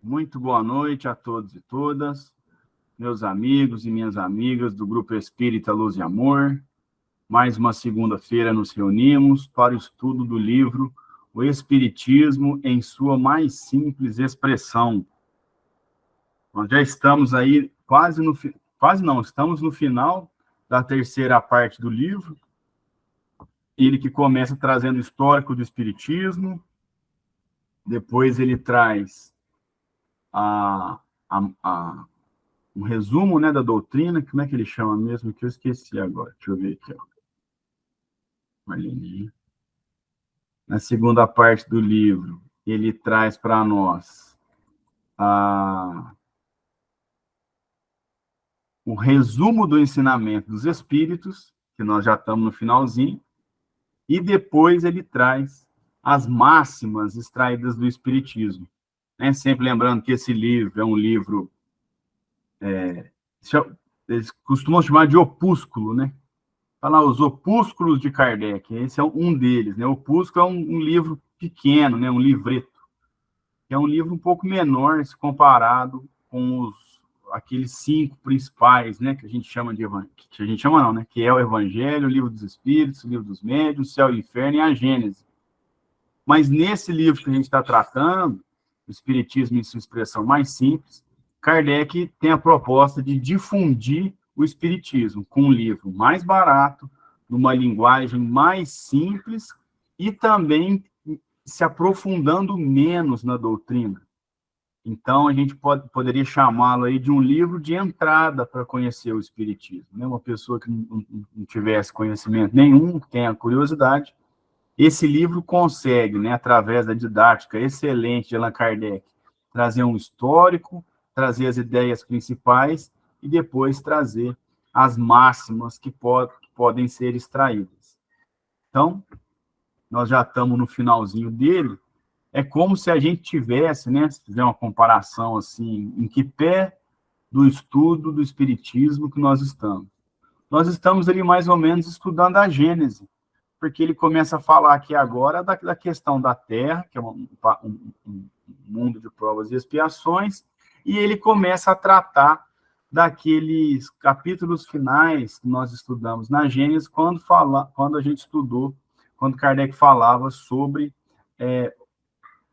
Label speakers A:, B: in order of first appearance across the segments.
A: Muito boa noite a todos e todas, meus amigos e minhas amigas do Grupo Espírita Luz e Amor. Mais uma segunda-feira nos reunimos para o estudo do livro O Espiritismo em sua mais simples expressão. Nós já estamos aí estamos no final da terceira parte do livro, ele que começa trazendo o histórico do Espiritismo, depois ele traz um resumo, né, da doutrina. Como é que ele chama mesmo, que eu esqueci agora. Deixa eu ver aqui. Na segunda parte do livro, ele traz para nós o resumo do ensinamento dos espíritos, que nós já estamos no finalzinho, e depois ele traz as máximas extraídas do Espiritismo. Né? Sempre lembrando que esse livro é um livro... eles costumam chamar de opúsculo, né? Falar os opúsculos de Kardec. Esse é um deles, né? O opúsculo é um livro pequeno, né? Um livreto. É um livro um pouco menor se comparado com aqueles 5 principais, né? Que a gente chama de evangelho. Que a gente chama não, né? Que é o Evangelho, o Livro dos Espíritos, o Livro dos Médiuns, o Céu e o Inferno e a Gênese. Mas nesse livro que a gente está tratando, o Espiritismo em sua expressão mais simples, Kardec tem a proposta de difundir o Espiritismo com um livro mais barato, numa linguagem mais simples e também se aprofundando menos na doutrina. Então, a gente poderia chamá-lo aí de um livro de entrada para conhecer o Espiritismo. Né? Uma pessoa que não tivesse conhecimento nenhum, que tenha curiosidade, esse livro consegue, né, através da didática excelente de Allan Kardec, trazer um histórico, trazer as ideias principais e depois trazer as máximas que podem ser extraídas. Então, nós já estamos no finalzinho dele. É como se a gente tivesse, né, se fizer uma comparação assim, em que pé do estudo do Espiritismo que nós estamos. Nós estamos ali mais ou menos estudando a Gênese, porque ele começa a falar aqui agora da questão da Terra, que é um mundo de provas e expiações, e ele começa a tratar daqueles capítulos finais que nós estudamos na Gênesis, quando a gente estudou, quando Kardec falava sobre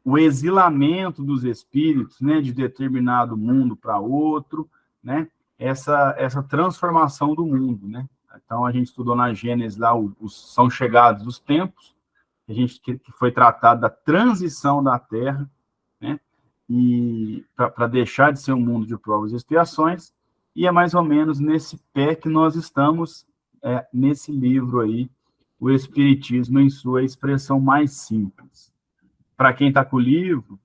A: o exilamento dos espíritos, né, de determinado mundo para outro, né, essa transformação do mundo, né. Então, a gente estudou na Gênesis lá, são chegados os tempos, que foi tratado da transição da Terra, né, e para deixar de ser um mundo de provas e expiações, e é mais ou menos nesse pé que nós estamos, nesse livro aí, O Espiritismo em sua expressão mais simples. Para quem está com o livro,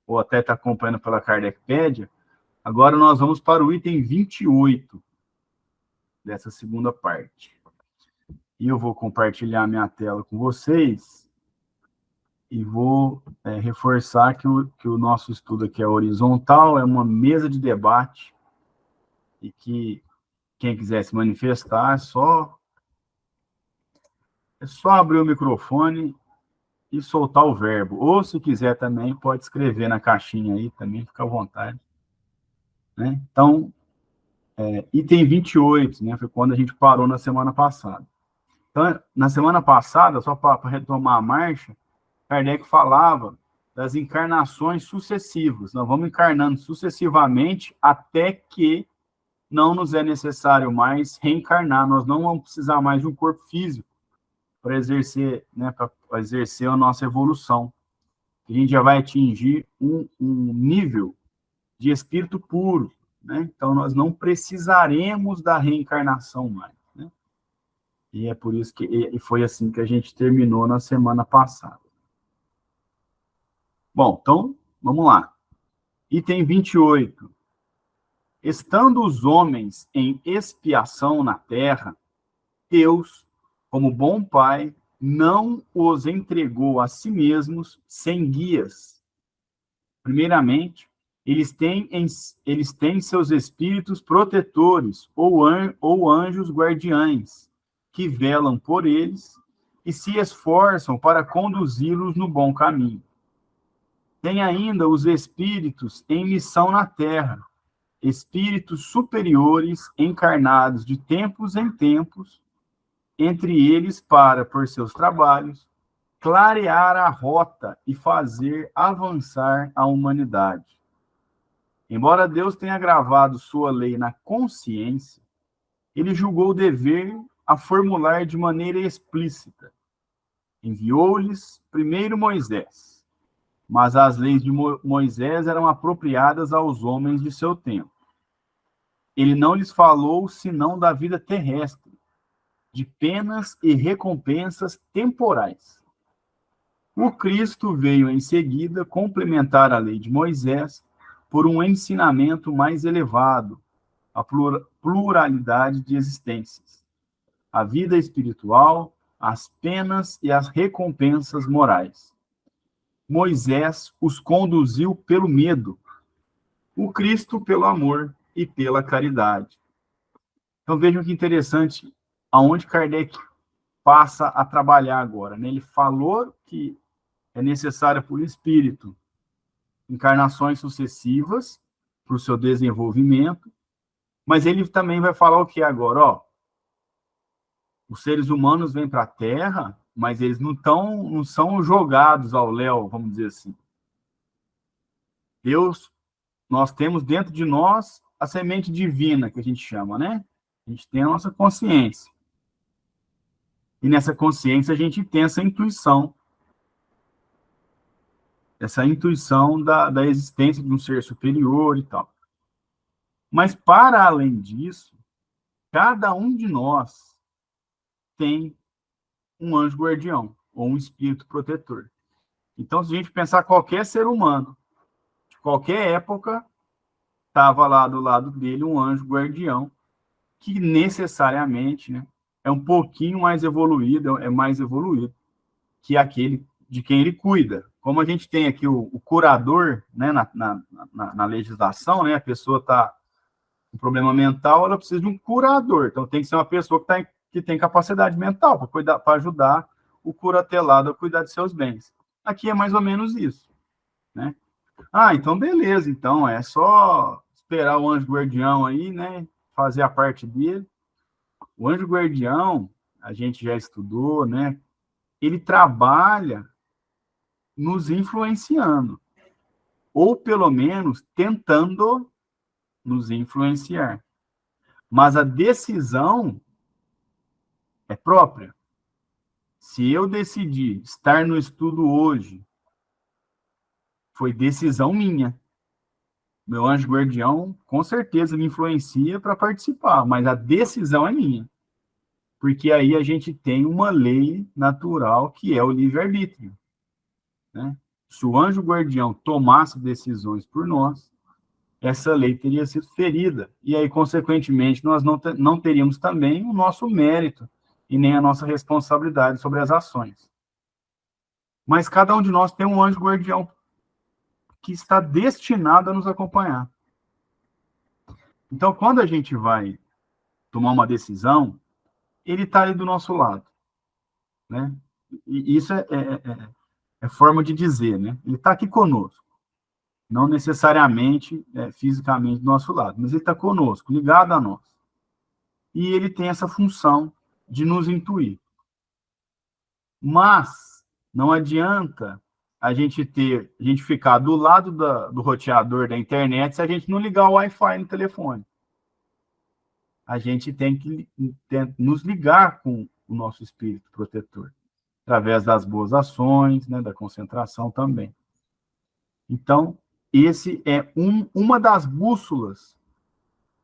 A: ou até está acompanhando pela Kardecpédia, agora nós vamos para o item 28 dessa segunda parte. E eu vou compartilhar minha tela com vocês e vou reforçar que o nosso estudo aqui é horizontal, é uma mesa de debate, e que quem quiser se manifestar é só abrir o microfone e soltar o verbo. Ou, se quiser também, pode escrever na caixinha aí, também fica à vontade. Né? Então, item 28, né, foi quando a gente parou na semana passada. Então, na semana passada, só para retomar a marcha, Kardec falava das encarnações sucessivas. Nós vamos encarnando sucessivamente até que não nos é necessário mais reencarnar. Nós não vamos precisar mais de um corpo físico para exercer, né, para exercer a nossa evolução. A gente já vai atingir um nível de espírito puro, né? Então, nós não precisaremos da reencarnação mais. Né? E é por isso que foi assim que a gente terminou na semana passada. Bom, então, vamos lá. Item 28. Estando os homens em expiação na terra, Deus, como bom Pai, não os entregou a si mesmos sem guias. Primeiramente, eles têm seus espíritos protetores ou anjos guardiães, que velam por eles e se esforçam para conduzi-los no bom caminho. Tem ainda os espíritos em missão na Terra, espíritos superiores encarnados de tempos em tempos, entre eles para, por seus trabalhos, clarear a rota e fazer avançar a humanidade. Embora Deus tenha gravado sua lei na consciência, ele julgou dever a formular de maneira explícita. Enviou-lhes primeiro Moisés, mas as leis de Moisés eram apropriadas aos homens de seu tempo. Ele não lhes falou senão da vida terrestre, de penas e recompensas temporais. O Cristo veio em seguida complementar a lei de Moisés por um ensinamento mais elevado, a pluralidade de existências, a vida espiritual, as penas e as recompensas morais. Moisés os conduziu pelo medo, o Cristo pelo amor e pela caridade. Então vejam que interessante aonde Kardec passa a trabalhar agora, né? Ele falou que é necessário por espírito encarnações sucessivas para o seu desenvolvimento, mas ele também vai falar o que agora? Ó, os seres humanos vêm para a Terra, mas eles não são jogados ao léu, vamos dizer assim. Deus, nós temos dentro de nós a semente divina, que a gente chama, né? A gente tem a nossa consciência. E nessa consciência a gente tem essa intuição da existência de um ser superior e tal. Mas, para além disso, cada um de nós tem um anjo guardião, ou um espírito protetor. Então, se a gente pensar qualquer ser humano, de qualquer época, estava lá do lado dele um anjo guardião, que necessariamente, né, é um pouquinho mais evoluído, é mais evoluído que aquele de quem ele cuida. Como a gente tem aqui o curador, né, na legislação, né, a pessoa está com problema mental, ela precisa de um curador. Então, tem que ser uma pessoa que tem capacidade mental para ajudar o curatelado a cuidar de seus bens. Aqui é mais ou menos isso, né? Ah, então beleza, então é só esperar o anjo guardião aí, né, fazer a parte dele. O anjo guardião, a gente já estudou, né, ele trabalha nos influenciando, ou pelo menos tentando nos influenciar. Mas a decisão é própria. Se eu decidir estar no estudo hoje, foi decisão minha. Meu anjo guardião, com certeza, me influencia para participar, mas a decisão é minha. Porque aí a gente tem uma lei natural que é o livre-arbítrio, né? Se o anjo guardião tomasse decisões por nós, essa lei teria sido ferida. E aí, consequentemente, nós não teríamos também o nosso mérito e nem a nossa responsabilidade sobre as ações. Mas cada um de nós tem um anjo guardião que está destinado a nos acompanhar. Então, quando a gente vai tomar uma decisão, ele está ali do nosso lado, né? E isso é forma de dizer, né? Ele está aqui conosco. Não necessariamente fisicamente do nosso lado, mas ele está conosco, ligado a nós. E ele tem essa função de nos intuir. Mas não adianta a gente ficar do lado do roteador da internet se a gente não ligar o Wi-Fi no telefone. A gente tem que nos ligar com o nosso espírito protetor, através das boas ações, né, da concentração também. Então, esse é uma das bússolas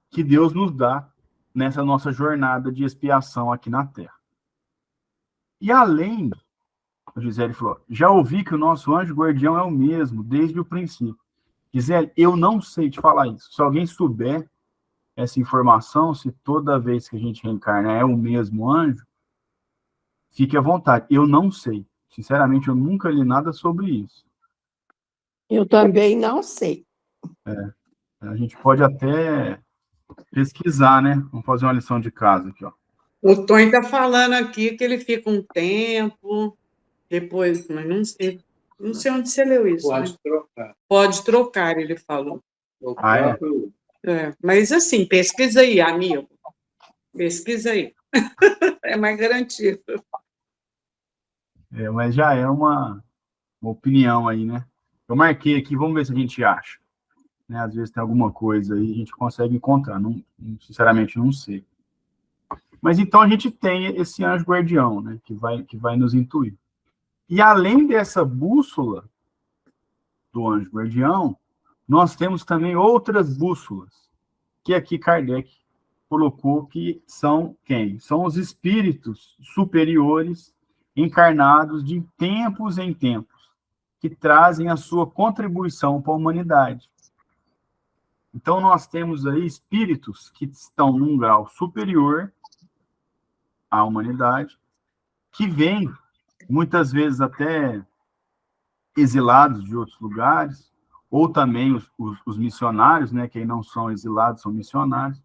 A: que Deus nos dá nessa nossa jornada de expiação aqui na Terra. E além, a Gisele falou, já ouvi que o nosso anjo guardião é o mesmo, desde o princípio. Gisele, eu não sei te falar isso. Se alguém souber essa informação, se toda vez que a gente reencarna é o mesmo anjo, fique à vontade. Eu não sei. Sinceramente, eu nunca li nada sobre isso.
B: Eu também não sei.
A: A gente pode até pesquisar, né? Vamos fazer uma lição de casa aqui, ó.
C: O Tony está falando aqui que ele fica um tempo, depois, mas não sei. Não sei onde você leu isso,
D: Pode
C: né?
D: trocar.
C: Pode trocar, ele falou.
D: O
A: Ah, é?
D: próprio
C: Mas assim, pesquisa aí, amigo. Pesquisa aí. É mais garantido.
A: Mas já é uma opinião aí, né? Eu marquei aqui, vamos ver se a gente acha. Né? Às vezes tem alguma coisa aí, a gente consegue encontrar. Não, sinceramente, não sei. Mas então a gente tem esse anjo guardião, né? Que vai nos intuir. E além dessa bússola do anjo guardião, nós temos também outras bússolas, que aqui Kardec colocou que são quem? São os espíritos superiores encarnados de tempos em tempos, que trazem a sua contribuição para a humanidade. Então, nós temos aí espíritos que estão num grau superior à humanidade, que vêm, muitas vezes até exilados de outros lugares, ou também os missionários, né, que aí não são exilados, são missionários,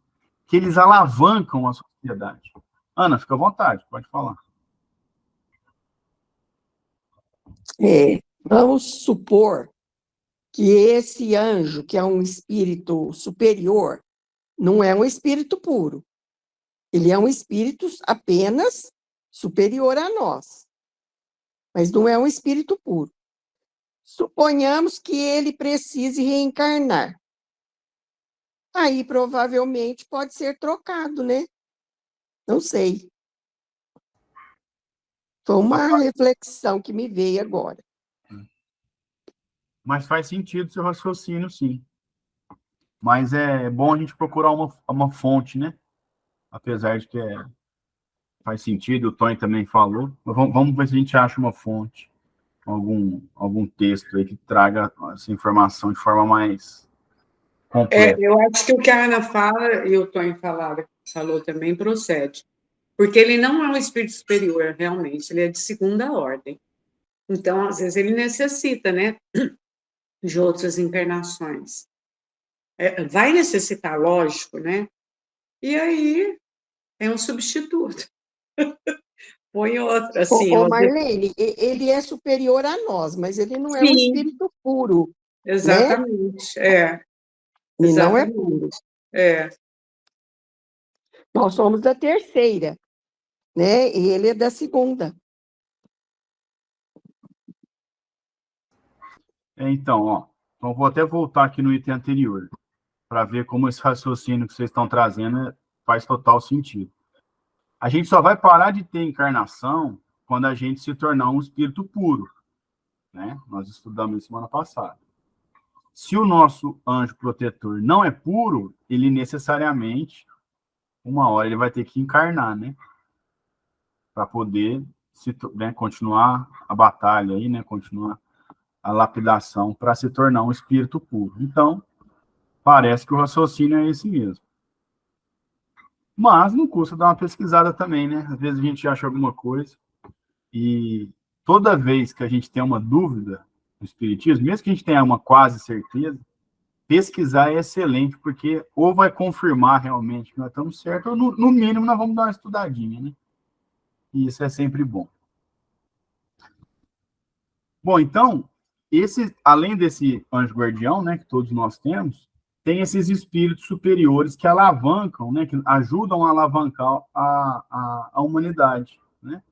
A: que eles alavancam a sociedade. Ana, fica à vontade, pode falar.
B: Vamos supor que esse anjo, que é um espírito superior, não é um espírito puro. Ele é um espírito apenas superior a nós, mas não é um espírito puro. Suponhamos que ele precise reencarnar. Aí, provavelmente, pode ser trocado, né? Não sei. Foi uma reflexão que me veio agora.
A: Mas faz sentido o seu raciocínio, sim. Mas é bom a gente procurar uma fonte, né? Apesar de que faz sentido, o Tony também falou. Mas vamos ver se a gente acha uma fonte, algum texto aí que traga essa informação de forma mais completa.
C: Eu acho que o que a Ana fala, e o Tony falou também, procede. Porque ele não é um espírito superior, realmente, ele é de segunda ordem. Então, às vezes, ele necessita, né, de outras encarnações. Vai necessitar, lógico, né? E aí, é um substituto. Põe outro, assim.
B: Marlene, ele é superior a nós, mas ele não é um
C: Sim,
B: espírito puro, né?
C: exatamente.
B: Ele não é
C: Exatamente.
B: puro. Nós somos da terceira, né? E ele é da segunda.
A: Então, então vou até voltar aqui no item anterior, para ver como esse raciocínio que vocês estão trazendo faz total sentido. A gente só vai parar de ter encarnação quando a gente se tornar um espírito puro, né? Nós estudamos isso semana passada. Se o nosso anjo protetor não é puro, ele necessariamente, uma hora, ele vai ter que encarnar, né? Para poder continuar a batalha aí, né? Continuar a lapidação para se tornar um espírito puro. Então, parece que o raciocínio é esse mesmo. Mas não custa dar uma pesquisada também, né? Às vezes a gente acha alguma coisa e toda vez que a gente tem uma dúvida no espiritismo, mesmo que a gente tenha uma quase certeza, pesquisar é excelente, porque ou vai confirmar realmente que nós estamos certos, ou no mínimo nós vamos dar uma estudadinha, né? E isso é sempre bom. Bom, então, além desse anjo guardião, né, que todos nós temos, tem esses espíritos superiores que alavancam, né, que ajudam a alavancar a humanidade, né?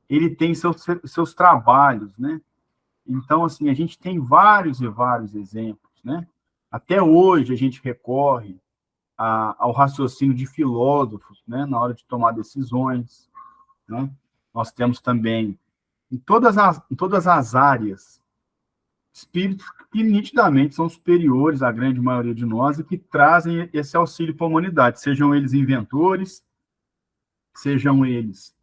A: Ele tem seus trabalhos, né? Então, assim, a gente tem vários e vários exemplos, né? Até hoje a gente recorre ao raciocínio de filósofos, né, na hora de tomar decisões, né? Nós temos também, em todas as áreas, espíritos que nitidamente são superiores à grande maioria de nós e que trazem esse auxílio para a humanidade, sejam eles inventores, sejam eles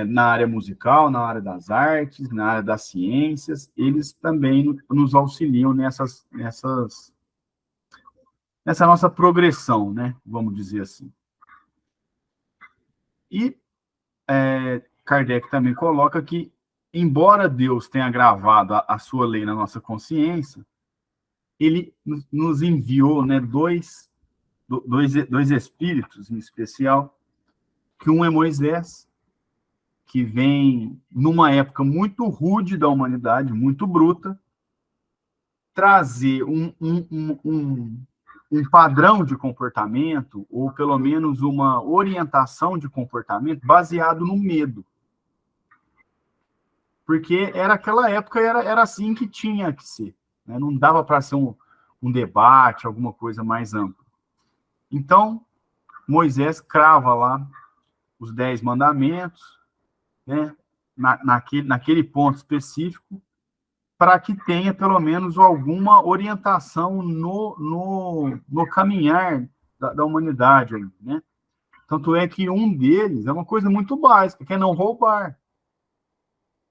A: na área musical, na área das artes, na área das ciências, eles também nos auxiliam nessa nossa progressão, né? Vamos dizer assim. E Kardec também coloca que, embora Deus tenha gravado a sua lei na nossa consciência, ele nos enviou, né, dois espíritos em especial, que um é Moisés que vem numa época muito rude da humanidade, muito bruta, trazer um padrão de comportamento, ou pelo menos uma orientação de comportamento baseado no medo. Porque era aquela época, era assim que tinha que ser. Né? Não dava para ser um debate, alguma coisa mais ampla. Então, Moisés crava lá os 10 mandamentos, né? naquele ponto específico, para que tenha pelo menos alguma orientação no caminhar da humanidade. Aí, né? Tanto é que um deles é uma coisa muito básica, que é não roubar.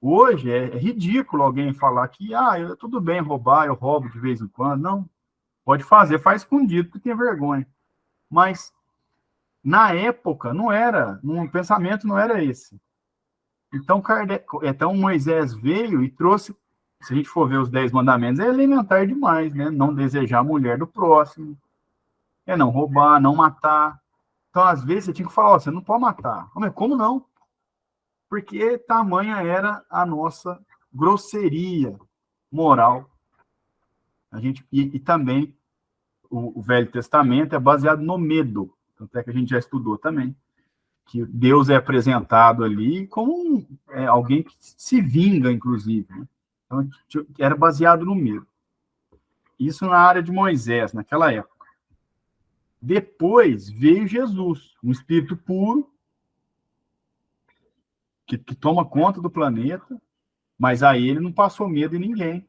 A: Hoje é ridículo alguém falar que tudo bem roubar, eu roubo de vez em quando. Não, pode fazer, faz escondido, porque tem vergonha. Mas, na época, não era, o pensamento não era esse. Então, Moisés veio e trouxe, se a gente for ver os 10 mandamentos, é elementar demais, né? Não desejar a mulher do próximo, é não roubar, não matar. Então, às vezes, você tinha que falar, você não pode matar. Mas como não? Porque tamanha era a nossa grosseria moral. E também o Velho Testamento é baseado no medo, tanto é que a gente já estudou também, que Deus é apresentado ali como alguém que se vinga, inclusive. Né? Então, era baseado no medo. Isso na área de Moisés, naquela época. Depois veio Jesus, um espírito puro, que toma conta do planeta, mas a ele não passou medo em ninguém.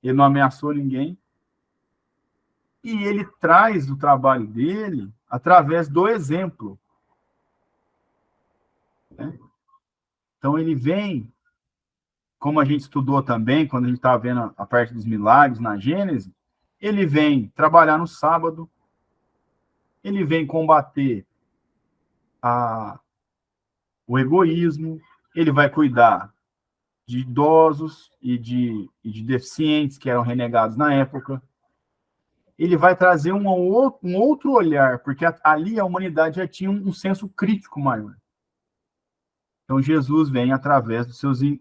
A: Ele não ameaçou ninguém. E ele traz o trabalho dele através do exemplo. Né? Então, ele vem, como a gente estudou também, quando a gente estava vendo a parte dos milagres na Gênesis, ele vem trabalhar no sábado, ele vem combater o egoísmo, ele vai cuidar de idosos e de deficientes que eram renegados na época. Ele vai trazer um outro olhar, porque ali a humanidade já tinha um senso crítico maior. Então, Jesus vem através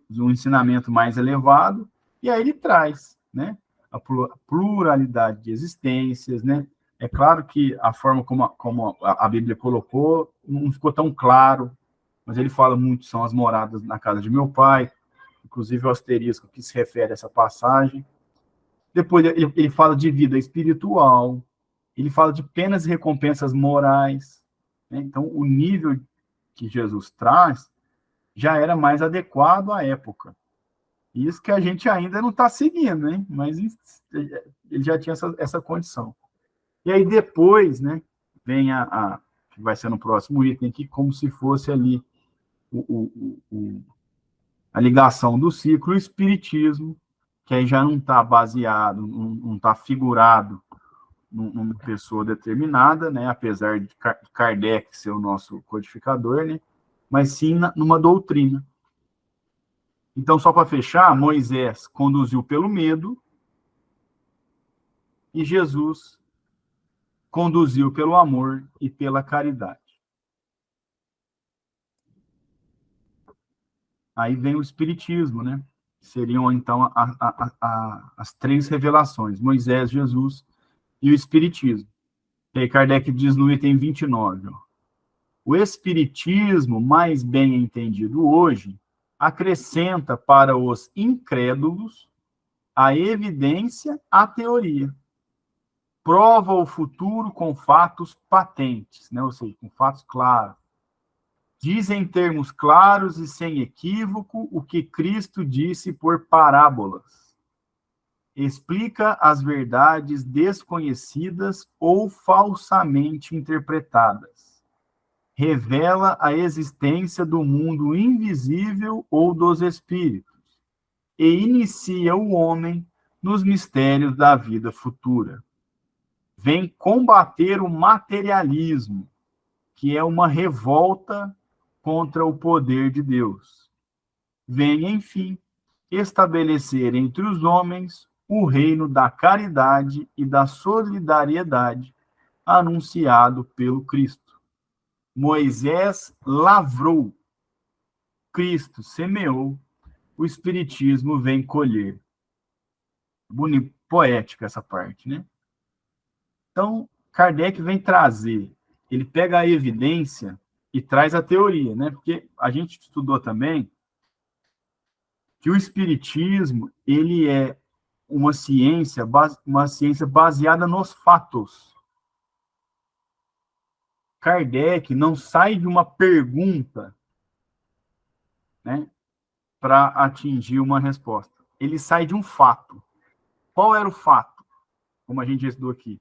A: do ensinamento mais elevado, e aí ele traz, né, a pluralidade de existências, né? É claro que a forma como a Bíblia colocou não ficou tão claro, mas ele fala muito, são as moradas na casa de meu pai, inclusive o asterisco que se refere a essa passagem. Depois ele fala de vida espiritual, ele fala de penas e recompensas morais. Né? Então, o nível que Jesus traz já era mais adequado à época. Isso que a gente ainda não está seguindo, né? Mas ele já tinha essa condição. E aí depois, né, vem que vai ser no próximo item aqui, como se fosse ali a ligação do ciclo e o espiritismo, que aí já não está baseado, não está figurado numa pessoa determinada, né, apesar de Kardec ser o nosso codificador, né, mas sim numa doutrina. Então, só para fechar, Moisés conduziu pelo medo e Jesus conduziu pelo amor e pela caridade. Aí vem o espiritismo, né? Seriam, então, as 3 revelações, Moisés, Jesus e o espiritismo. E aí Kardec diz no item 29, ó, o espiritismo, mais bem entendido hoje, acrescenta para os incrédulos a evidência à teoria. Prova o futuro com fatos patentes, né? Ou seja, com fatos claros. Diz em termos claros e sem equívoco o que Cristo disse por parábolas. Explica as verdades desconhecidas ou falsamente interpretadas. Revela a existência do mundo invisível ou dos espíritos. E inicia o homem nos mistérios da vida futura. Vem combater o materialismo, que é uma revolta contra o poder de Deus. Vem, enfim, estabelecer entre os homens o reino da caridade e da solidariedade anunciado pelo Cristo. Moisés lavrou, Cristo semeou, o Espiritismo vem colher. Bonito, poética essa parte, né? Então, Kardec vem trazer, ele pega a evidência e traz a teoria, né? Porque a gente estudou também que o Espiritismo, ele é uma ciência baseada nos fatos. Kardec não sai de uma pergunta, né, para atingir uma resposta. Ele sai de um fato. Qual era o fato? Como a gente já estudou aqui.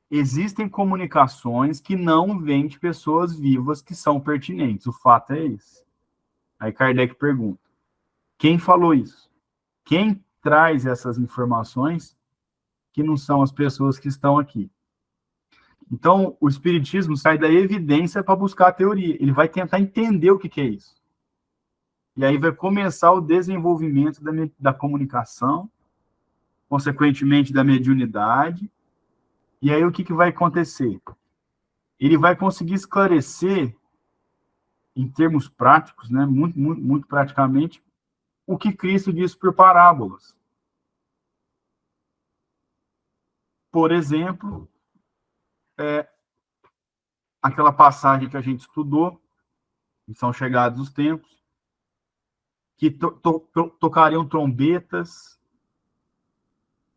A: Existem comunicações que não vêm de pessoas vivas que são pertinentes. O fato é esse. Aí Kardec pergunta: quem falou isso? Quem traz essas informações que não são as pessoas que estão aqui? Então, o Espiritismo sai da evidência para buscar a teoria. Ele vai tentar entender o que é isso. E aí vai começar o desenvolvimento da comunicação, consequentemente da mediunidade. E aí o que vai acontecer? Ele vai conseguir esclarecer, em termos práticos, né, muito praticamente, o que Cristo disse por parábolas. Por exemplo, aquela passagem que a gente estudou, que são chegados os tempos, que tocariam trombetas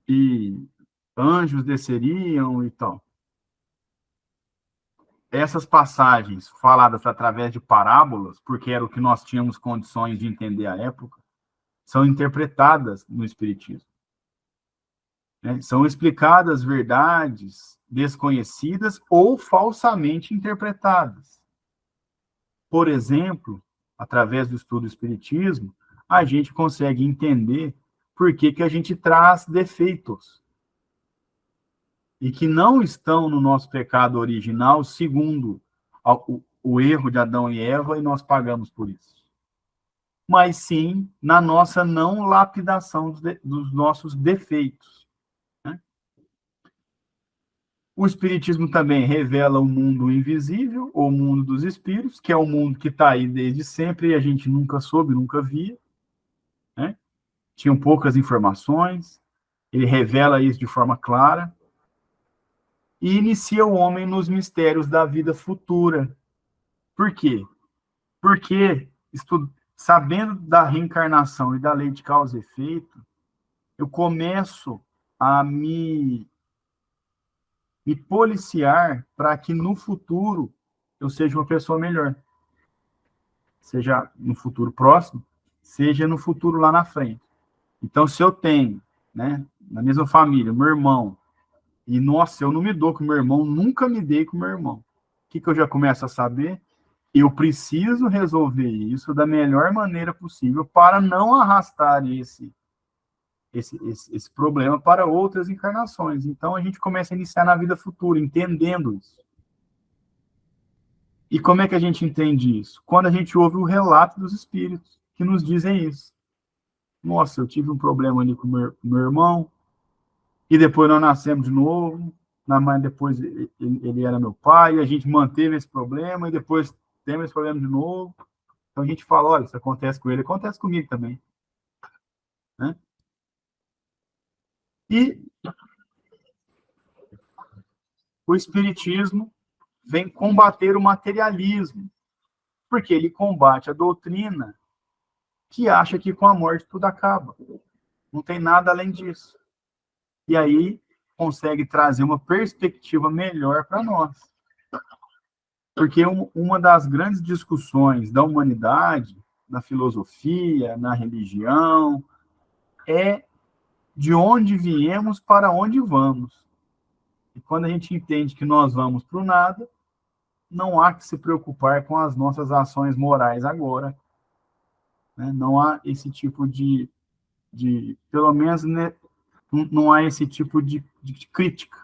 A: e anjos desceriam e tal. Essas passagens faladas através de parábolas, porque era o que nós tínhamos condições de entender à época, são interpretadas no Espiritismo. Né? São explicadas verdades desconhecidas ou falsamente interpretadas. Por exemplo, através do estudo do Espiritismo, a gente consegue entender por que a gente traz defeitos e que não estão no nosso pecado original, segundo o erro de Adão e Eva, e nós pagamos por isso. Mas sim na nossa não lapidação dos nossos defeitos. Né? O Espiritismo também revela o mundo invisível, ou o mundo dos espíritos, que é o mundo que está aí desde sempre e a gente nunca soube, nunca via. Né? Tinham poucas informações, ele revela isso de forma clara, e inicia o homem nos mistérios da vida futura. Por quê? Porque, sabendo da reencarnação e da lei de causa e efeito, eu começo a me policiar para que no futuro eu seja uma pessoa melhor. Seja no futuro próximo, seja no futuro lá na frente. Então, se eu tenho, né, na mesma família, meu irmão, e, nossa, eu não me dou com meu irmão, nunca me dei com meu irmão. O que eu já começo a saber? Eu preciso resolver isso da melhor maneira possível para não arrastar esse problema para outras encarnações. Então, a gente começa a iniciar na vida futura, entendendo isso. E como é que a gente entende isso? Quando a gente ouve o relato dos espíritos, que nos dizem isso. Nossa, eu tive um problema ali com meu irmão, e depois nós nascemos de novo, mas depois ele era meu pai, e a gente manteve esse problema, e depois temos esse problema de novo. Então a gente fala, olha, isso acontece com ele, acontece comigo também. Né? E o Espiritismo vem combater o materialismo, porque ele combate a doutrina que acha que com a morte tudo acaba. Não tem nada além disso. E aí consegue trazer uma perspectiva melhor para nós. Porque uma das grandes discussões da humanidade, na filosofia, na religião, é de onde viemos para onde vamos. E quando a gente entende que nós vamos para o nada, não há que se preocupar com as nossas ações morais agora. Né? Não há esse tipo de pelo menos, né, não há esse tipo de crítica,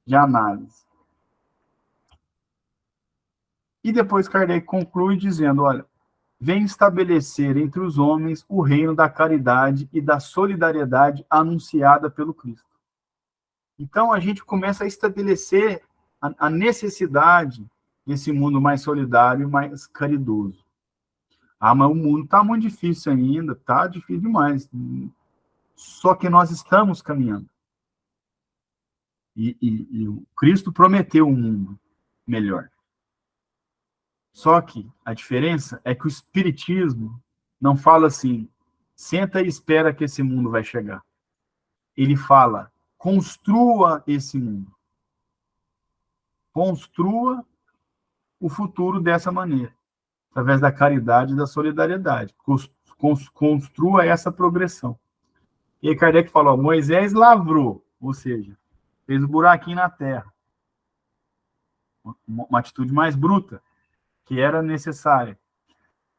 A: de análise. E depois Kardec conclui dizendo, olha, vem estabelecer entre os homens o reino da caridade e da solidariedade anunciada pelo Cristo. Então, a gente começa a estabelecer a necessidade desse mundo mais solidário e mais caridoso. Ah, mas o mundo está muito difícil ainda, está difícil demais. Só que nós estamos caminhando. E o Cristo prometeu um mundo melhor. Só que a diferença é que o Espiritismo não fala assim, senta e espera que esse mundo vai chegar. Ele fala, construa esse mundo. Construa o futuro dessa maneira, através da caridade e da solidariedade. Construa essa progressão. E aí Kardec falou, Moisés lavrou, ou seja, fez um buraquinho na terra. Uma atitude mais bruta, que era necessária.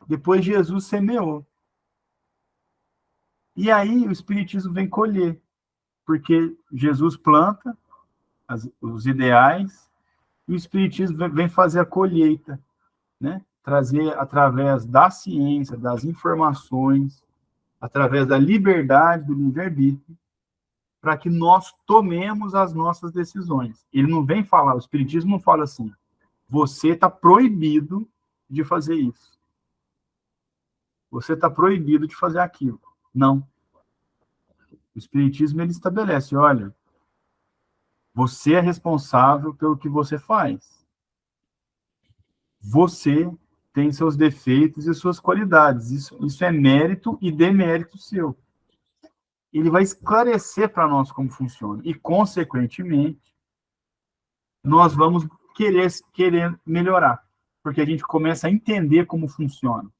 A: Depois Jesus semeou. E aí o Espiritismo vem colher, porque Jesus planta os ideais e o Espiritismo vem fazer a colheita, né? Trazer através da ciência, das informações, através da liberdade, do livre-arbítrio, para que nós tomemos as nossas decisões. Ele não vem falar, o Espiritismo não fala assim, você está proibido de fazer isso. Você está proibido de fazer aquilo. Não. O Espiritismo, ele estabelece, olha, você é responsável pelo que você faz. Você tem seus defeitos e suas qualidades. Isso é mérito e demérito seu. Ele vai esclarecer para nós como funciona. E, consequentemente, nós vamos querer melhorar. Porque a gente começa a entender como funciona.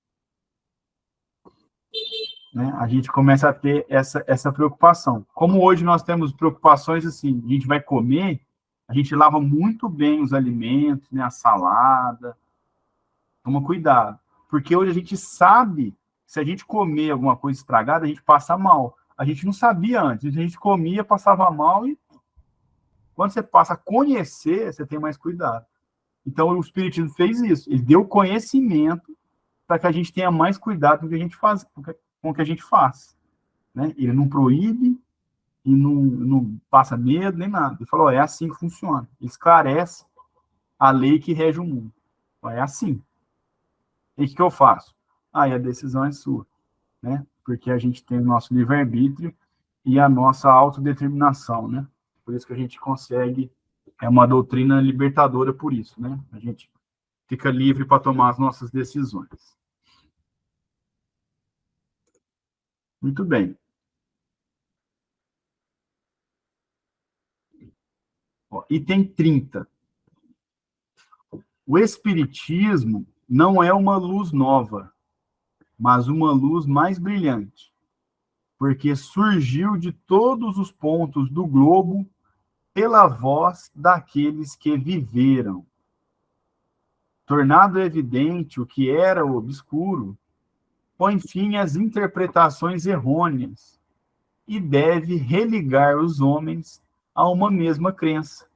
A: Né? A gente começa a ter essa preocupação. Como hoje nós temos preocupações assim, a gente vai comer, a gente lava muito bem os alimentos, né, a salada, toma cuidado. Porque hoje a gente sabe que se a gente comer alguma coisa estragada, a gente passa mal. A gente não sabia antes, a gente comia, passava mal e quando você passa a conhecer, você tem mais cuidado. Então o Espiritismo fez isso, ele deu conhecimento para que a gente tenha mais cuidado com o que a gente faz, com o que a gente faz. Né? Ele não proíbe e não passa medo nem nada. Ele falou, é assim que funciona. Ele esclarece a lei que rege o mundo. É assim. E o que eu faço? Aí a decisão é sua. Né? Porque a gente tem o nosso livre-arbítrio e a nossa autodeterminação. Né? Por isso que a gente consegue, é uma doutrina libertadora por isso. Né? A gente fica livre para tomar as nossas decisões. Muito bem. Ó, item 30. O Espiritismo não é uma luz nova, mas uma luz mais brilhante, porque surgiu de todos os pontos do globo pela voz daqueles que viveram. Tornado evidente o que era obscuro, põe fim às interpretações errôneas e deve religar os homens a uma mesma crença,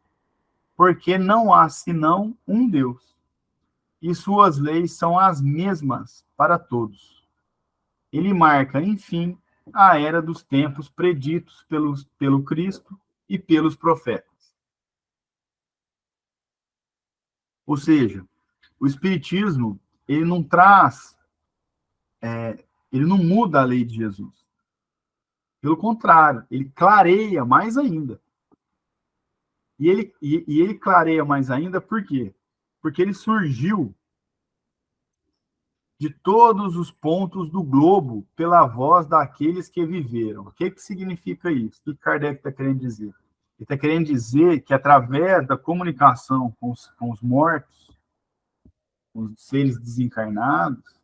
A: porque não há senão um Deus, e suas leis são as mesmas para todos. Ele marca, enfim, a era dos tempos preditos pelo Cristo e pelos profetas. Ou seja, o Espiritismo, ele não traz, ele não muda a lei de Jesus. Pelo contrário, ele clareia mais ainda. E ele clareia mais ainda por quê? Porque ele surgiu de todos os pontos do globo pela voz daqueles que viveram. O que significa isso? O que Kardec está querendo dizer? Ele está querendo dizer que através da comunicação com os mortos, com os seres desencarnados,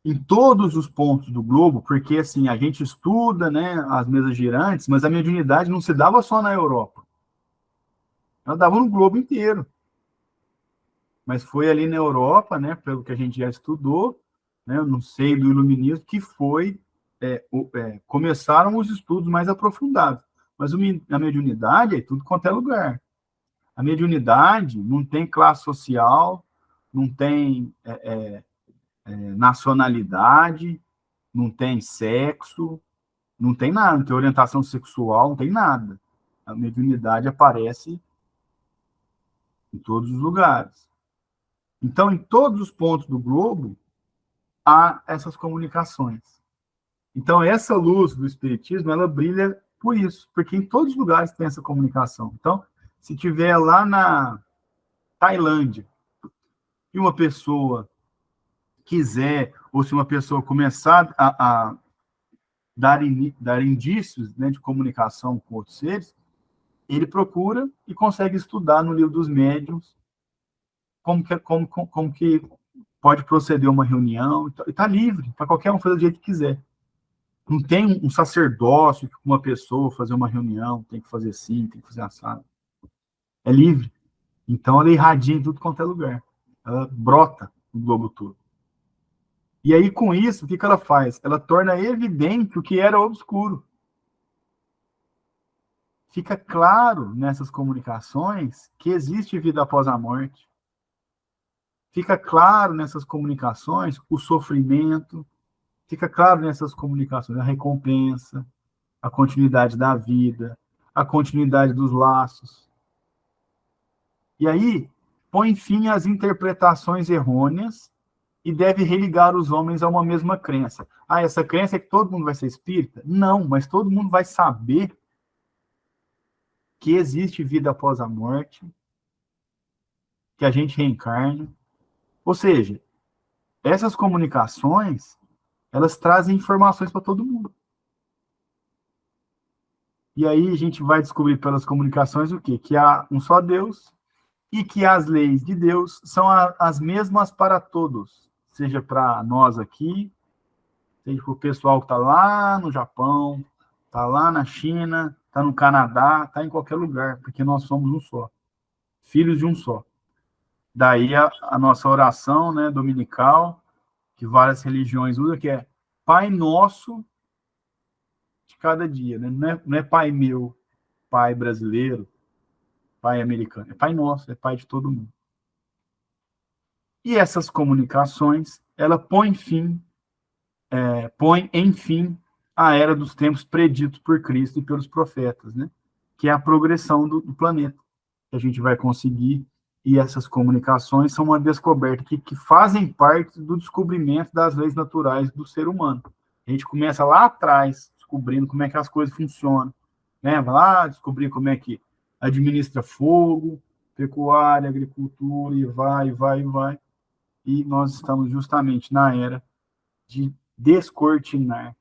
A: em todos os pontos do globo, porque assim, a gente estuda, né, as mesas girantes, mas a mediunidade não se dava só na Europa. Ela dava no globo inteiro. Mas foi ali na Europa, né, pelo que a gente já estudou, né, no seio do iluminismo, que começaram os estudos mais aprofundados. Mas a mediunidade é tudo quanto é lugar. A mediunidade não tem classe social, não tem nacionalidade, não tem sexo, não tem nada, não tem orientação sexual, não tem nada. A mediunidade aparece em todos os lugares. Então, em todos os pontos do globo, há essas comunicações. Então, essa luz do Espiritismo, ela brilha por isso, porque em todos os lugares tem essa comunicação. Então, se tiver lá na Tailândia, e uma pessoa quiser, ou se uma pessoa começar a dar indícios, né, de comunicação com outros seres, ele procura e consegue estudar no livro dos médiuns como que pode proceder uma reunião, e está livre, para qualquer um fazer do jeito que quiser. Não tem um sacerdócio que uma pessoa fazer uma reunião, tem que fazer assim, tem que fazer assado. É livre. Então ela irradia em tudo quanto é lugar. Ela brota no globo todo. E aí, com isso, o que ela faz? Ela torna evidente o que era obscuro. Fica claro nessas comunicações que existe vida após a morte. Fica claro nessas comunicações o sofrimento. Fica claro nessas comunicações a recompensa, a continuidade da vida, a continuidade dos laços. E aí, põe fim às interpretações errôneas e deve religar os homens a uma mesma crença. Ah, essa crença é que todo mundo vai ser espírita? Não, mas todo mundo vai saber que existe vida após a morte, que a gente reencarna. Ou seja, essas comunicações, elas trazem informações para todo mundo. E aí a gente vai descobrir pelas comunicações o quê? Que há um só Deus e que as leis de Deus são as mesmas para todos, seja para nós aqui, seja para o pessoal que está lá no Japão, está lá na China, está no Canadá, está em qualquer lugar, porque nós somos um só, filhos de um só. Daí a nossa oração, né, dominical, que várias religiões usam, que é Pai Nosso de cada dia, né? Não é Pai meu, Pai brasileiro, Pai americano, é Pai Nosso, é Pai de todo mundo. E essas comunicações, ela põe em fim a era dos tempos preditos por Cristo e pelos profetas, né? Que é a progressão do planeta, que a gente vai conseguir, e essas comunicações são uma descoberta que fazem parte do descobrimento das leis naturais do ser humano. A gente começa lá atrás, descobrindo como é que as coisas funcionam, né? Vai lá descobrir como é que administra fogo, pecuária, agricultura, e vai. E nós estamos justamente na era de descortinar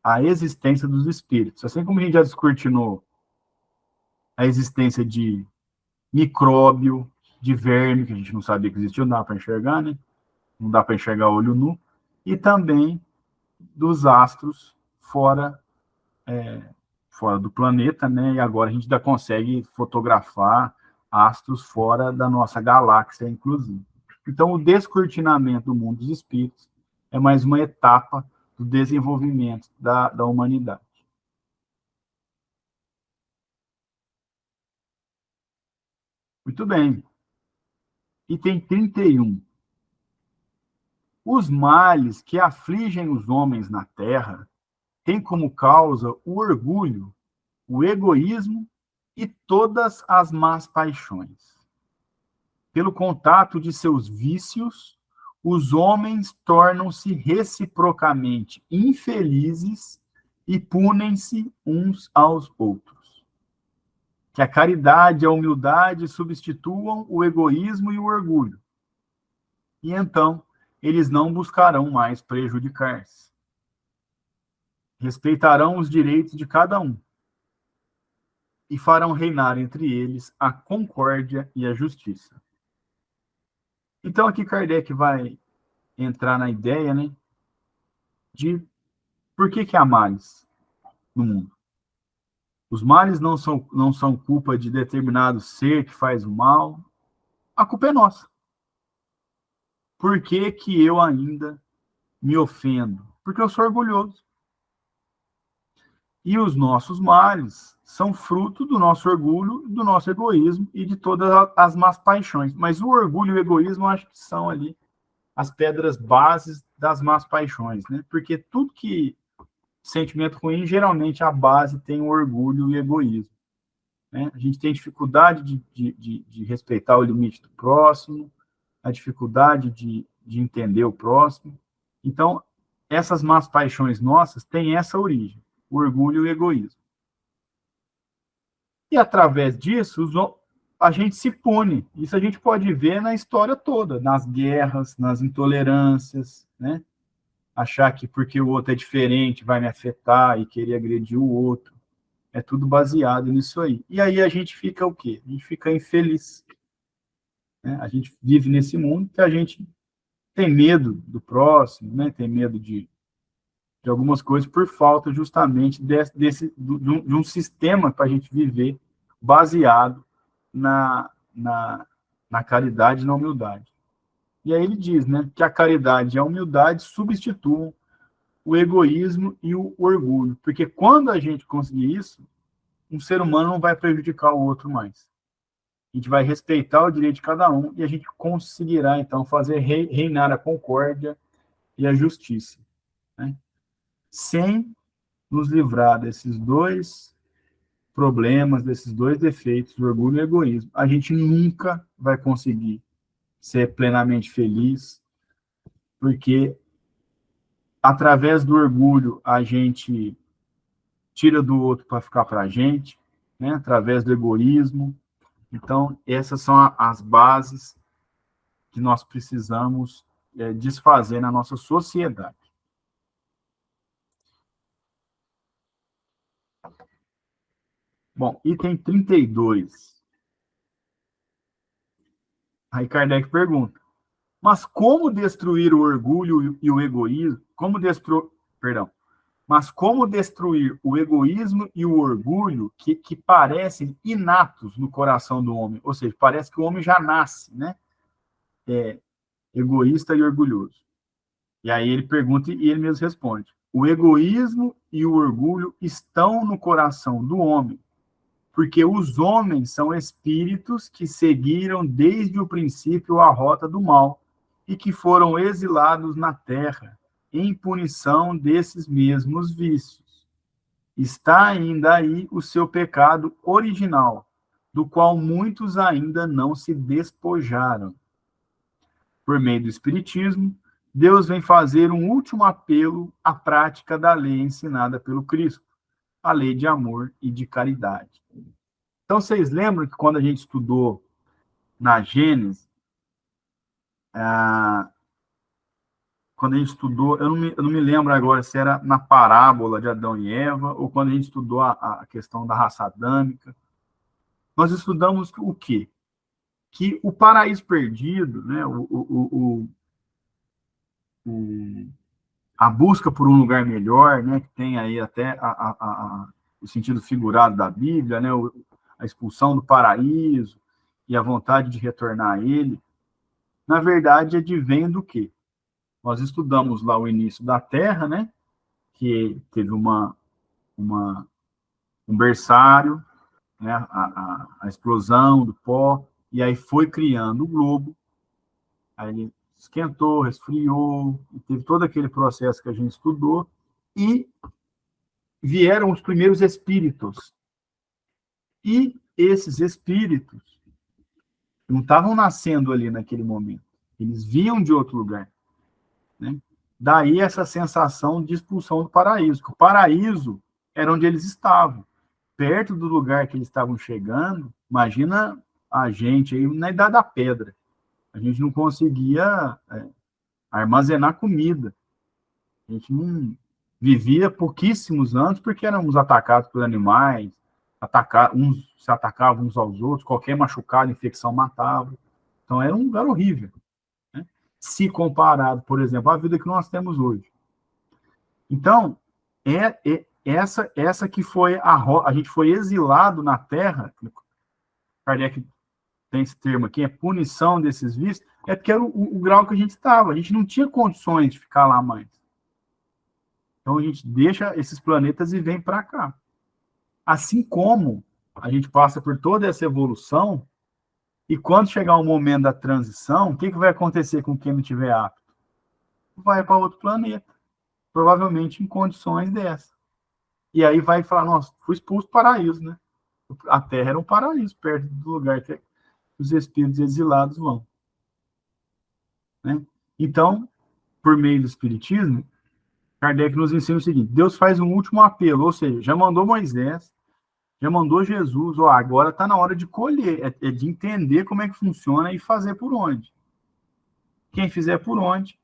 A: a existência dos espíritos. Assim como a gente já descortinou a existência de micróbio, de verme, que a gente não sabia que existia, não dá para enxergar, né? Não dá para enxergar olho nu, e também dos astros fora do planeta, né? E agora a gente ainda consegue fotografar astros fora da nossa galáxia, inclusive. Então, o descortinamento do mundo dos espíritos é mais uma etapa do desenvolvimento da humanidade. Muito bem. Item 31. Os males que afligem os homens na Terra têm como causa o orgulho, o egoísmo e todas as más paixões. Pelo contato de seus vícios, os homens tornam-se reciprocamente infelizes e punem-se uns aos outros. Que a caridade e a humildade substituam o egoísmo e o orgulho. E então, eles não buscarão mais prejudicar-se. Respeitarão os direitos de cada um e farão reinar entre eles a concórdia e a justiça. Então, aqui Kardec vai entrar na ideia, né, de por que há males no mundo. Os males não são culpa de determinado ser que faz o mal. A culpa é nossa. Por que eu ainda me ofendo? Porque eu sou orgulhoso. E os nossos males são fruto do nosso orgulho, do nosso egoísmo e de todas as más paixões. Mas o orgulho e o egoísmo, eu acho que são ali as pedras bases das más paixões, né? Porque tudo que sentimento ruim, geralmente a base tem o orgulho e o egoísmo, né? A gente tem dificuldade de respeitar o limite do próximo, a dificuldade de entender o próximo. Então, essas más paixões nossas têm essa origem, o orgulho e o egoísmo. E, através disso, a gente se pune. Isso a gente pode ver na história toda, nas guerras, nas intolerâncias, né? Achar que porque o outro é diferente vai me afetar e querer agredir o outro. É tudo baseado nisso aí. E aí a gente fica o quê? A gente fica infeliz. Né? A gente vive nesse mundo que a gente tem medo do próximo, né? Tem medo de algumas coisas por falta justamente de um sistema para a gente viver baseado na caridade e na humildade. E aí ele diz, né, que a caridade e a humildade substituam o egoísmo e o orgulho, porque quando a gente conseguir isso, um ser humano não vai prejudicar o outro mais. A gente vai respeitar o direito de cada um e a gente conseguirá, então, fazer reinar a concórdia e a justiça, né? Sem nos livrar desses dois problemas, desses dois defeitos, do orgulho e o egoísmo, a gente nunca vai conseguir ser plenamente feliz, porque através do orgulho a gente tira do outro para ficar para a gente, né? Através do egoísmo. Então, essas são as bases que nós precisamos desfazer na nossa sociedade. Bom, item 32. Aí Kardec pergunta, mas como destruir o orgulho e o egoísmo? Mas como destruir o egoísmo e o orgulho que parecem inatos no coração do homem? Ou seja, parece que o homem já nasce, né? Egoísta e orgulhoso. E aí ele pergunta e ele mesmo responde. O egoísmo e o orgulho estão no coração do homem, porque os homens são espíritos que seguiram desde o princípio a rota do mal e que foram exilados na terra em punição desses mesmos vícios. Está ainda aí o seu pecado original, do qual muitos ainda não se despojaram. Por meio do Espiritismo, Deus vem fazer um último apelo à prática da lei ensinada pelo Cristo, a lei de amor e de caridade. Então, vocês lembram que quando a gente estudou na Gênesis, quando a gente estudou, eu não me lembro agora se era na parábola de Adão e Eva, ou quando a gente estudou a questão da raça adâmica, nós estudamos o quê? Que o paraíso perdido, né, a busca por um lugar melhor, né, que tem aí até o sentido figurado da Bíblia, né, a expulsão do paraíso e a vontade de retornar a ele, na verdade, advém do quê? Nós estudamos lá o início da Terra, né, que teve um berçário, né, a explosão do pó, e aí foi criando o globo, aí ele esquentou, resfriou, teve todo aquele processo que a gente estudou, e vieram os primeiros espíritos. E esses espíritos não estavam nascendo ali naquele momento, eles vinham de outro lugar, né? Daí essa sensação de expulsão do paraíso, que o paraíso era onde eles estavam, perto do lugar que eles estavam chegando. Imagina a gente aí na Idade da Pedra, a gente não conseguia armazenar comida, a gente não vivia pouquíssimos anos porque éramos atacados por animais, uns se atacavam uns aos outros, qualquer machucado, infecção matava. Então era um lugar horrível, né? Se comparado, por exemplo, à vida que nós temos hoje. Então, essa que foi a gente foi exilado na Terra. Kardec tem esse termo aqui, é punição desses vícios, é porque era o grau que a gente estava, a gente não tinha condições de ficar lá mais. Então a gente deixa esses planetas e vem para cá. Assim como a gente passa por toda essa evolução, e quando chegar o momento da transição, o que vai acontecer com quem não tiver apto? Vai para outro planeta, provavelmente em condições dessas. E aí vai falar, nossa, fui expulso do paraíso, né? A Terra era um paraíso, perto do lugar que os espíritos exilados vão. né? Então, por meio do Espiritismo, Kardec nos ensina o seguinte: Deus faz um último apelo, ou seja, já mandou Moisés, já mandou Jesus, ó, agora está na hora de colher, é de entender como é que funciona e fazer por onde. Quem fizer por onde,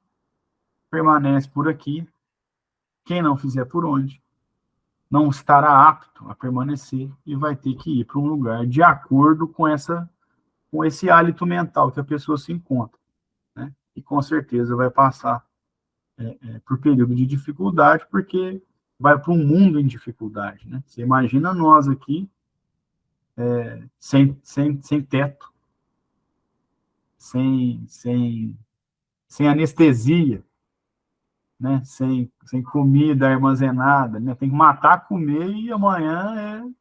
A: permanece por aqui. Quem não fizer por onde, não estará apto a permanecer e vai ter que ir para um lugar de acordo com esse hálito mental que a pessoa se encontra, né? E com certeza vai passar por período de dificuldade, porque vai para um mundo em dificuldade, né? Você imagina nós aqui sem teto, sem anestesia, né? Sem comida armazenada, né? Tem que matar, comer e amanhã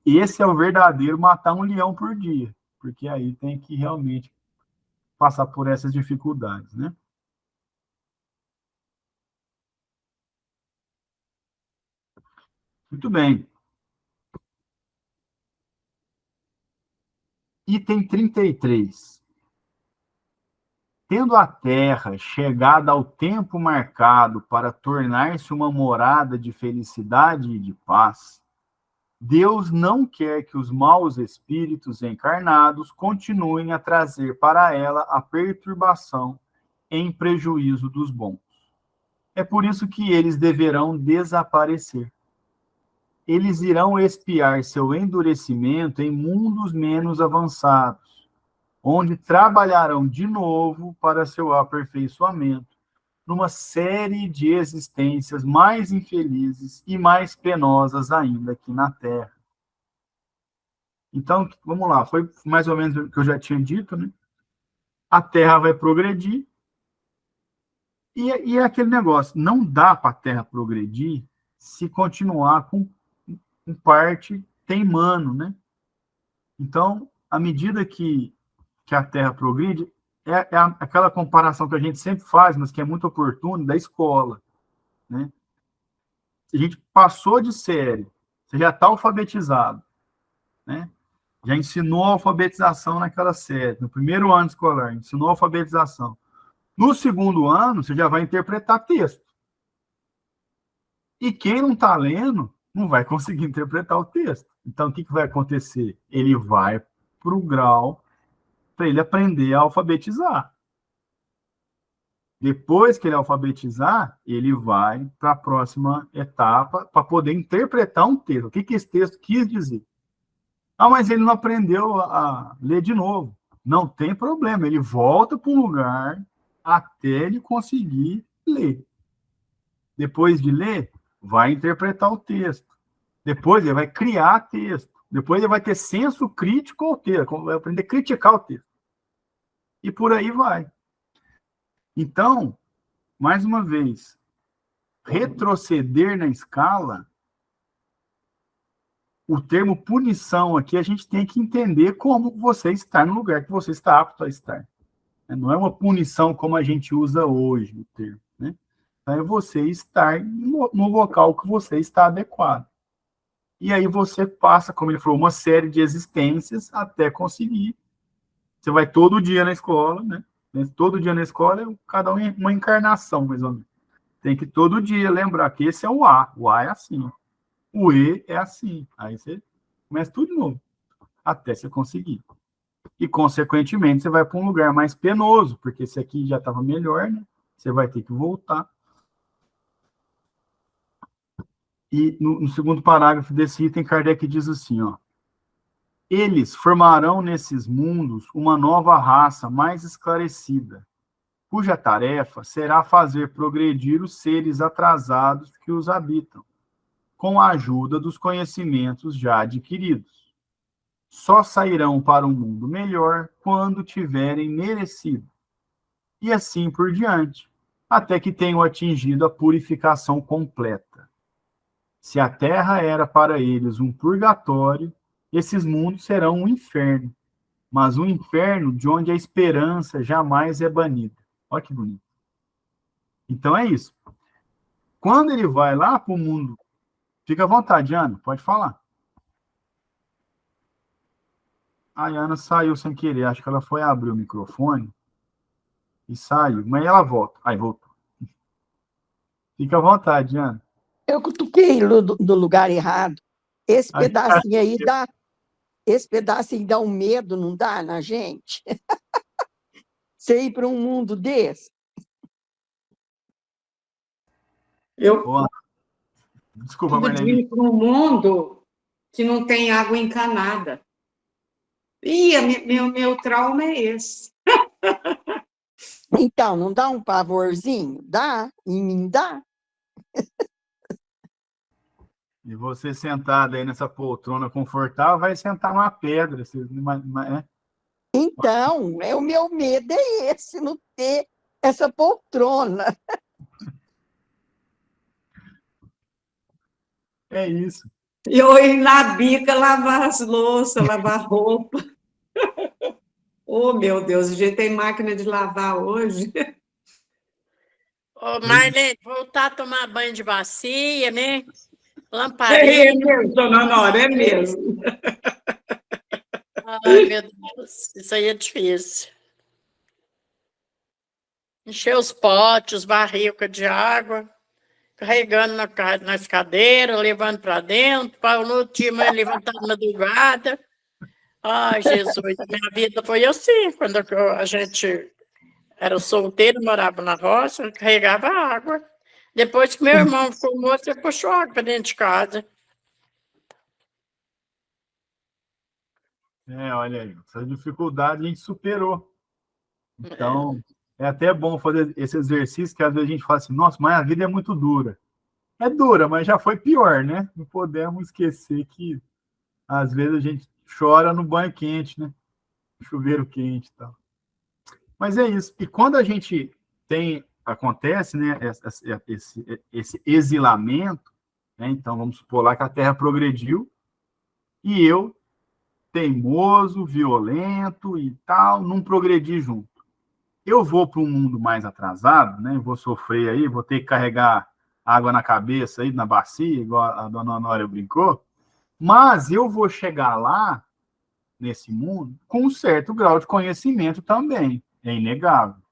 A: esse é o verdadeiro matar um leão por dia, porque aí tem que realmente passar por essas dificuldades, né? Muito bem. Item 33. Tendo a terra chegado ao tempo marcado para tornar-se uma morada de felicidade e de paz, Deus não quer que os maus espíritos encarnados continuem a trazer para ela a perturbação em prejuízo dos bons. É por isso que eles deverão desaparecer. Eles irão expiar seu endurecimento em mundos menos avançados, onde trabalharão de novo para seu aperfeiçoamento, numa série de existências mais infelizes e mais penosas ainda aqui na Terra. Então, vamos lá, foi mais ou menos o que eu já tinha dito, né? A Terra vai progredir, e é aquele negócio, não dá para a Terra progredir se continuar com parte teimando, né? Então, à medida que a Terra progride, aquela comparação que a gente sempre faz, mas que é muito oportuna, da escola, né? A gente passou de série, você já está alfabetizado, né? Já ensinou a alfabetização naquela série, no primeiro ano escolar, ensinou a alfabetização. No segundo ano, você já vai interpretar texto. E quem não está lendo, não vai conseguir interpretar o texto. Então, o que vai acontecer? Ele vai para o grau para ele aprender a alfabetizar. Depois que ele alfabetizar, ele vai para a próxima etapa para poder interpretar um texto. O que esse texto quis dizer? Ah, mas ele não aprendeu a ler de novo. Não tem problema, ele volta para um lugar até ele conseguir ler. Depois de ler, vai interpretar o texto. Depois ele vai criar texto. Depois ele vai ter senso crítico ao texto, vai aprender a criticar o texto. E por aí vai. Então, mais uma vez, retroceder na escala, o termo punição aqui, a gente tem que entender como você está no lugar que você está apto a estar. Não é uma punição como a gente usa hoje o termo, né? Então, é você estar no local que você está adequado. E aí você passa, como ele falou, uma série de existências até conseguir. Você vai todo dia na escola, né? Todo dia na escola é cada um uma encarnação, mais ou menos. Tem que todo dia lembrar que esse é o A. O A é assim. O E é assim. Aí você começa tudo de novo, até você conseguir. E, consequentemente, você vai para um lugar mais penoso, porque esse aqui já estava melhor, né? Você vai ter que voltar. E no segundo parágrafo desse item, Kardec diz assim, ó: eles formarão nesses mundos uma nova raça mais esclarecida, cuja tarefa será fazer progredir os seres atrasados que os habitam, com a ajuda dos conhecimentos já adquiridos. Só sairão para um mundo melhor quando tiverem merecido. E assim por diante, até que tenham atingido a purificação completa. Se a terra era para eles um purgatório, esses mundos serão um inferno, mas um inferno de onde a esperança jamais é banida. Olha que bonito. Então é isso. Quando ele vai lá para o mundo, fica à vontade, Ana, pode falar. A Ana saiu sem querer, acho que ela foi abrir o microfone. E saiu. Mas ela volta. Aí voltou. Fica à vontade, Ana.
B: Eu cutuquei no lugar errado. Esse pedacinho aí dá, esse pedacinho dá um medo, não dá na gente? Você ir para um mundo desse?
C: Eu
A: Ô, desculpa,
C: tive de
A: Marlene.
C: ir para um mundo que não tem água encanada. E meu trauma é esse.
B: Então, não dá um pavorzinho? Dá, em mim dá.
A: E você sentada aí nessa poltrona confortável, vai sentar numa pedra.
B: Então, o meu medo é esse, não ter essa poltrona.
A: É isso.
C: E eu ir na bica lavar as louças, lavar roupa. Oh, meu Deus, a gente tem máquina de lavar hoje.
D: Ô, Marlene, voltar a tomar banho de bacia, né?
C: É
D: Lamparina.
C: mesmo, dona Nora, é mesmo.
D: Ai, meu Deus, isso aí é difícil. Encher os potes, os barricas de água, carregando nas cadeiras, levando para dentro, para no outro dia manhã levantar de madrugada. Ai, Jesus, a minha vida foi assim, quando a gente era solteiro, morava na roça, carregava água. Depois que meu irmão ficou moço, ele puxou água para dentro de casa.
A: Olha aí, essa dificuldade a gente superou. Então, é até bom fazer esse exercício, que às vezes a gente fala assim, nossa, mas a vida é muito dura. É dura, mas já foi pior, né? Não podemos esquecer que às vezes a gente chora no banho quente, né? Chuveiro quente e tal. Mas é isso. E quando a gente acontece, né, esse exilamento, né? Então vamos supor lá que a Terra progrediu e eu, teimoso, violento e tal, não progredi junto. Eu vou para um mundo mais atrasado, né? Vou sofrer aí, vou ter que carregar água na cabeça aí, na bacia, igual a dona Honória brincou, mas eu vou chegar lá, nesse mundo, com um certo grau de conhecimento também, é inegável.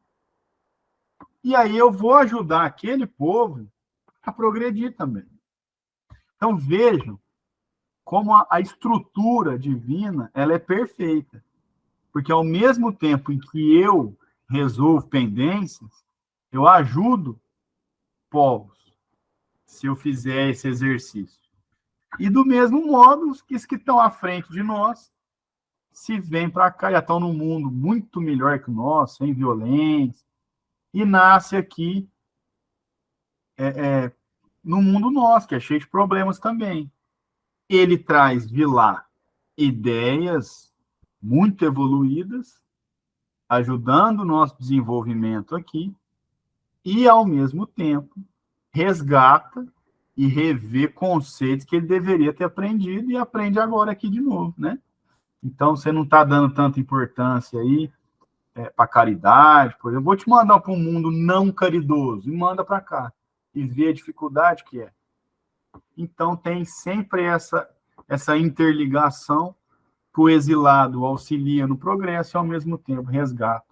A: E aí eu vou ajudar aquele povo a progredir também. Então vejam como a estrutura divina ela é perfeita. Porque ao mesmo tempo em que eu resolvo pendências, eu ajudo povos, se eu fizer esse exercício. E do mesmo modo, os que estão à frente de nós, se vêm para cá, já estão num mundo muito melhor que o nosso, sem violência, e nasce aqui no mundo nosso, que é cheio de problemas também. Ele traz de lá ideias muito evoluídas, ajudando o nosso desenvolvimento aqui, e, ao mesmo tempo, resgata e revê conceitos que ele deveria ter aprendido e aprende agora aqui de novo, né? Então, você não está dando tanta importância aí para caridade, por exemplo. Eu vou te mandar para um mundo não caridoso, e manda para cá, e vê a dificuldade que é. Então, tem sempre essa interligação que o exilado auxilia no progresso e, ao mesmo tempo, resgata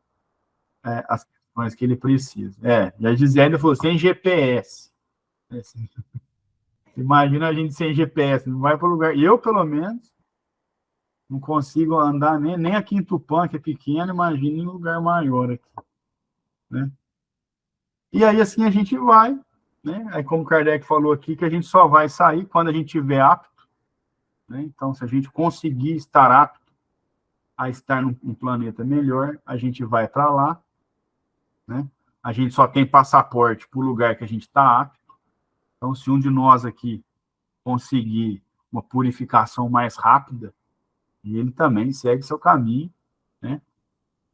A: as questões que ele precisa. E a Gisele falou, sem GPS. Assim, imagina a gente sem GPS, não vai para o lugar. Eu, pelo menos, não consigo andar nem aqui em Tupã, que é pequeno, imagina em um lugar maior aqui. Né? E aí, assim, a gente vai, né? Aí, como o Kardec falou aqui, que a gente só vai sair quando a gente estiver apto. Né? Então, se a gente conseguir estar apto a estar num planeta melhor, a gente vai para lá. Né? A gente só tem passaporte para o lugar que a gente está apto. Então, se um de nós aqui conseguir uma purificação mais rápida, ele também segue seu caminho, né?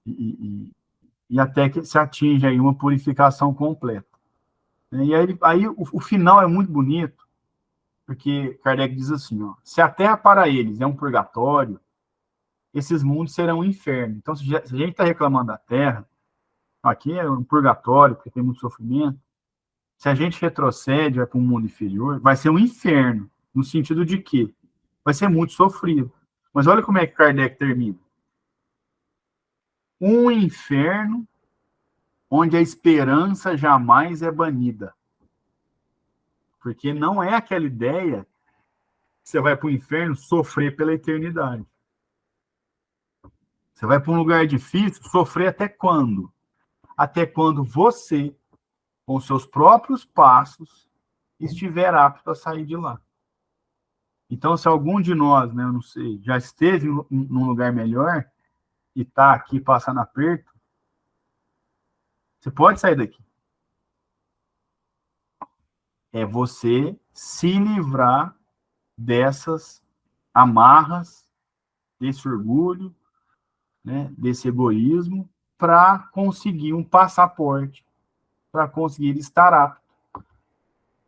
A: E até que se atinja aí uma purificação completa. E aí o final é muito bonito, porque Kardec diz assim, ó, se a Terra para eles é um purgatório, esses mundos serão um inferno. Então, se a gente está reclamando da Terra, aqui é um purgatório, porque tem muito sofrimento, se a gente retrocede, vai para um mundo inferior, vai ser um inferno, no sentido de que vai ser muito sofrido. Mas olha como é que Kardec termina. Um inferno onde a esperança jamais é banida. Porque não é aquela ideia que você vai para o inferno sofrer pela eternidade. Você vai para um lugar difícil, sofrer até quando? Até quando você, com seus próprios passos, estiver apto a sair de lá. Então, se algum de nós, né, eu não sei, já esteve num lugar melhor e está aqui passando aperto, você pode sair daqui. É você se livrar dessas amarras, desse orgulho, né, desse egoísmo, para conseguir um passaporte, para conseguir estar apto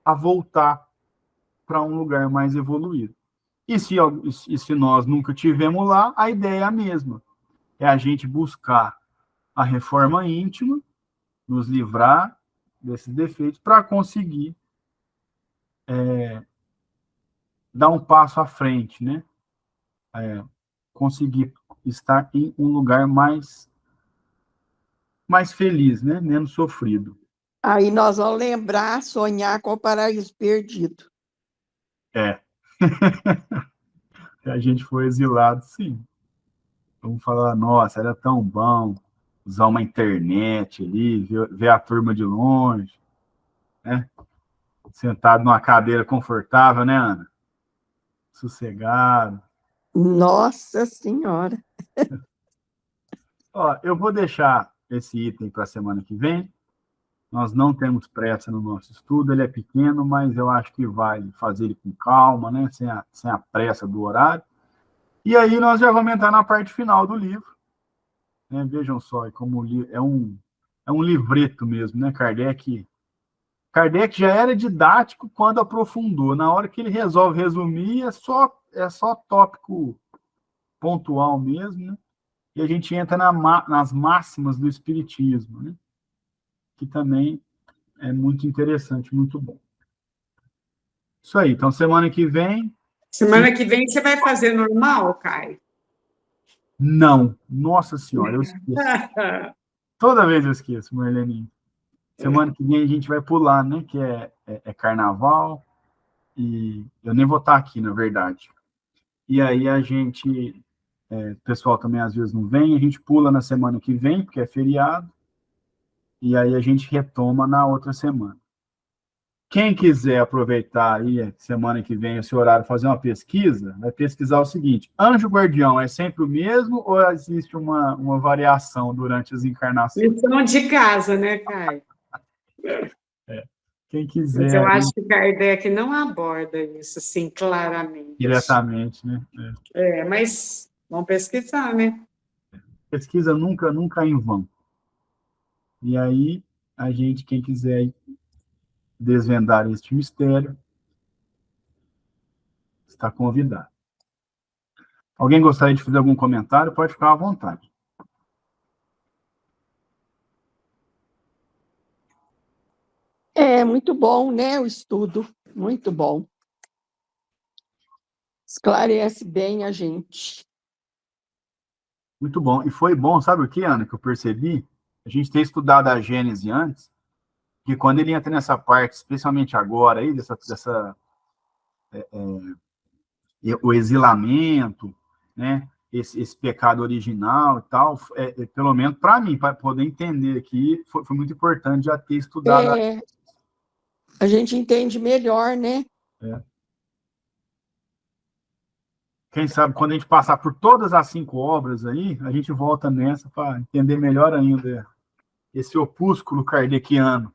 A: a voltar para um lugar mais evoluído. E se nós nunca tivemos lá, a ideia é a mesma. É a gente buscar a reforma íntima, nos livrar desses defeitos, para conseguir dar um passo à frente, né? Conseguir estar em um lugar mais feliz, né? Menos sofrido.
B: Aí nós vamos lembrar, sonhar com o paraíso perdido.
A: É. Se a gente for exilado, sim. Vamos falar, nossa, era tão bom usar uma internet ali, ver a turma de longe, né? Sentado numa cadeira confortável, né, Ana? Sossegado.
B: Nossa Senhora!
A: Ó, eu vou deixar esse item para a semana que vem. Nós não temos pressa no nosso estudo, ele é pequeno, mas eu acho que vai fazer ele com calma, né? Sem a pressa do horário. E aí nós já vamos entrar na parte final do livro. Né? Vejam só, como é um livreto mesmo, né? Kardec já era didático quando aprofundou. Na hora que ele resolve resumir, é só tópico pontual mesmo, né? E a gente entra nas máximas do Espiritismo, né? Que também é muito interessante, muito bom. Isso aí, então semana que vem...
C: Semana que vem você vai fazer normal, Caio?
A: Não, nossa senhora, eu esqueço. Toda vez eu esqueço, Marlene. Semana que vem a gente vai pular, né? Que é carnaval, e eu nem vou estar aqui, na verdade. E aí a gente... o pessoal também às vezes não vem, a gente pula na semana que vem, porque é feriado, e aí a gente retoma na outra semana. Quem quiser aproveitar aí, semana que vem, esse horário, fazer uma pesquisa, vai pesquisar o seguinte: anjo guardião é sempre o mesmo ou existe uma variação durante as encarnações?
C: Lição de casa, né, Caio?
A: Quem
C: Mas
A: quiser...
C: eu acho que Kardec não aborda isso assim claramente.
A: Diretamente, né?
C: Mas vamos pesquisar, né?
A: Pesquisa nunca é em vão. E aí, a gente, quem quiser desvendar este mistério, está convidado. Alguém gostaria de fazer algum comentário? Pode ficar à vontade.
B: É muito bom, né, o estudo, muito bom. Esclarece bem a gente.
A: Muito bom. E foi bom, sabe o que, Ana, que eu percebi? A gente tem estudado a Gênese antes, que quando ele entra nessa parte, especialmente agora, aí, o exilamento, né? Esse pecado original e tal, pelo menos para mim, para poder entender aqui, foi muito importante já ter estudado.
B: A gente entende melhor, né?
A: Quem sabe, quando a gente passar por todas as 5 obras aí, a gente volta nessa para entender melhor ainda esse opúsculo kardeciano.